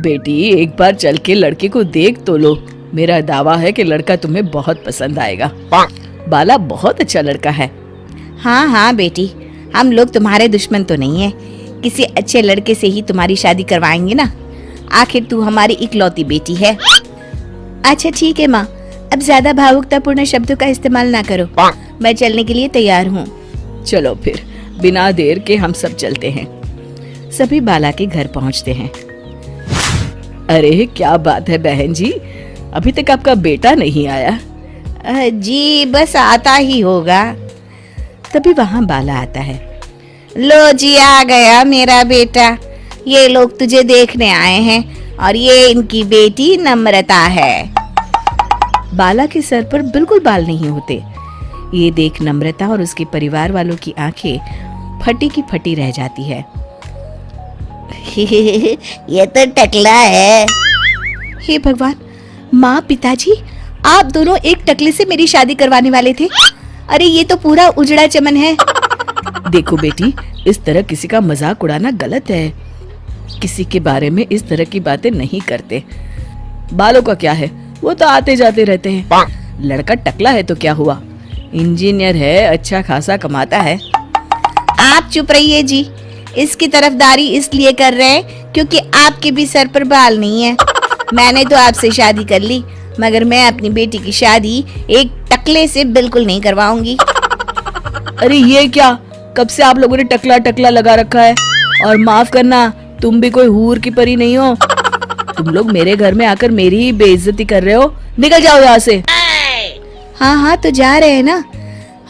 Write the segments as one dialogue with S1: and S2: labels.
S1: बेटी एक बार चल के लड़के को देख तो लो। मेरा दावा है कि लड़का तुम्हें बहुत पसंद आएगा। बाला बहुत अच्छा लड़का है।
S2: हाँ हाँ बेटी, हम लोग तुम्हारे दुश्मन तो नहीं है। किसी अच्छे लड़के से ही तुम्हारी शादी करवाएंगे ना। आखिर तू हमारी इकलौती बेटी है। अच्छा ठीक है माँ, अब ज्यादा भावुकतापूर्ण शब्दों का इस्तेमाल ना करो। मैं चलने के लिए तैयार हूँ।
S1: चलो फिर बिना देर के हम सब चलते हैं। सभी बाला के घर पहुंचते हैं। अरे क्या बात है बहन जी, अभी तक आपका बेटा नहीं आया?
S2: जी बस आता ही होगा।
S1: तभी वहाँ बाला आता है।
S2: लो जी, आ गया मेरा बेटा। ये लोग तुझे देखने आए हैं और ये इनकी बेटी नम्रता है।
S1: बाला के सर पर बिल्कुल बाल नहीं होते। ये देख नम्रता और उसके परिवार वालों की आंखें फटी की फटी रह जाती है।
S2: ये तो टकला है।
S1: हे भगवान, माँ पिताजी आप दोनों एक टकले से मेरी शादी करवाने वाले थे। अरे ये तो पूरा उजड़ा चमन है। देखो बेटी, इस तरह किसी का मजाक उड़ाना गलत है। किसी के बारे में इस तरह की बातें नहीं करते। बालों का क्या है, वो तो आते जाते रहते हैं। लड़का टकला है तो क्या हुआ, इंजीनियर है, अच्छा खासा कमाता है।
S2: आप चुप रहिए जी। इसकी तरफदारी इसलिए कर रहे हैं क्योंकि आपके भी सर पर बाल नहीं है। मैंने तो आपसे शादी कर ली, मगर मैं अपनी बेटी की शादी एक टकले से बिल्कुल नहीं करवाऊंगी।
S1: अरे ये क्या, कब से आप लोगों ने टकला टकला लगा रखा है? और माफ करना, तुम भी कोई हूर की परी नहीं हो। तुम लोग मेरे घर में आकर मेरी ही बेइज्जती कर रहे हो। निकल जाओ यहाँ से।
S2: हाँ हाँ तो जा रहे हैं ना,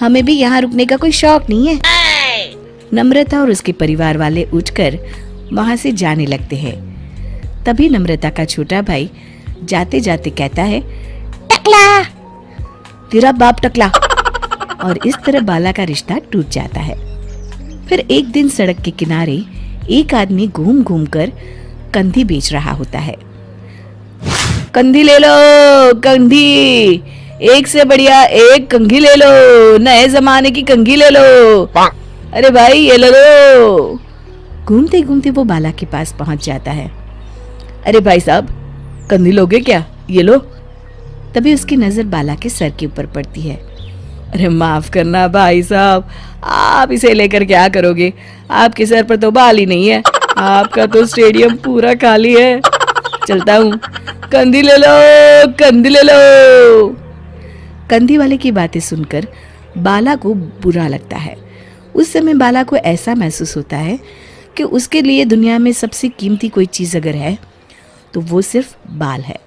S2: हमें भी यहाँ रुकने का कोई शौक नहीं है।
S1: नम्रता और उसके परिवार वाले उठकर वहाँ से जाने लगते हैं। तभी नम्रता का छोटा भाई जाते जाते कहता है,
S2: टकला,
S1: तेरा बाप टकला। और इस तरह बाला का रिश्ता टूट जाता है। फिर एक दिन सड़क के किनारे एक आदमी घूम घूम कर कंधी बेच रहा होता है। कंधी ले लो, कंधी, एक से बढ़िया एक कंघी ले लो, नए जमाने की कंघी ले लो। अरे भाई ये ले लो। घूमते घूमते वो बाला के पास पहुंच जाता है। अरे भाई साहब, कंधी लोगे क्या? ये लो। तभी उसकी नजर बाला के सर के ऊपर पड़ती है। अरे माफ करना भाई साहब, आप इसे लेकर क्या करोगे? आपके सर पर तो बाल ही नहीं है। आपका तो स्टेडियम पूरा खाली है। चलता हूँ, कंधी ले लो, कंधी ले लो। कंधी वाले की बातें सुनकर बाला को बुरा लगता है। उस समय बाला को ऐसा महसूस होता है कि उसके लिए दुनिया में सबसे कीमती कोई चीज अगर है तो वो सिर्फ बाल है।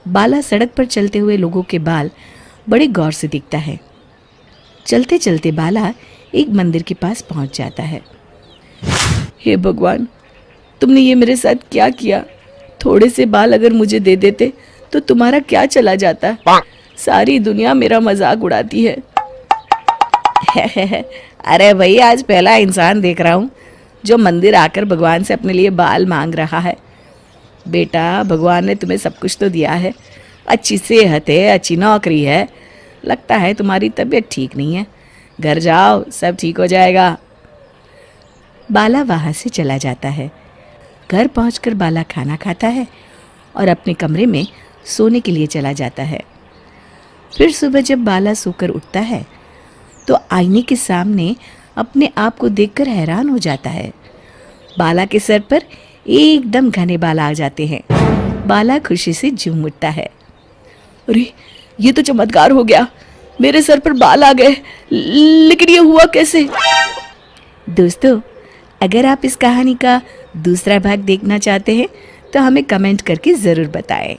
S1: बाला सड़क पर चलते हुए लोगों के बाल बड़े गौर से देखता है। चलते चलते बाला एक मंदिर के पास पहुंच जाता है। हे भगवान, तुमने ये मेरे साथ क्या किया? थोड़े से बाल अगर मुझे दे देते तो तुम्हारा क्या चला जाता? सारी दुनिया मेरा मजाक उड़ाती है।
S2: अरे भाई, आज पहला इंसान देख रहा हूँ जो मंदिर आकर भगवान से अपने लिए बाल मांग रहा है।
S1: बेटा, भगवान ने तुम्हें सब कुछ तो दिया है। अच्छी सेहत है, अच्छी नौकरी है। लगता है तुम्हारी तबीयत ठीक नहीं है। घर जाओ, सब ठीक हो जाएगा। बाला वहाँ से चला जाता है। घर पहुंचकर बाला खाना खाता है और अपने कमरे में सोने के लिए चला जाता है। फिर सुबह जब बाला सोकर उठता है तो आईने के सामने अपने आप को देखकर हैरान हो जाता है। बाला के सर पर एकदम घने बाल आ जाते हैं। बाला खुशी से झूम उठता है। अरे ये तो चमत्कार हो गया, मेरे सर पर बाल आ गए। लेकिन ये हुआ कैसे? दोस्तों, अगर आप इस कहानी का दूसरा भाग देखना चाहते हैं तो हमें कमेंट करके ज़रूर बताएं।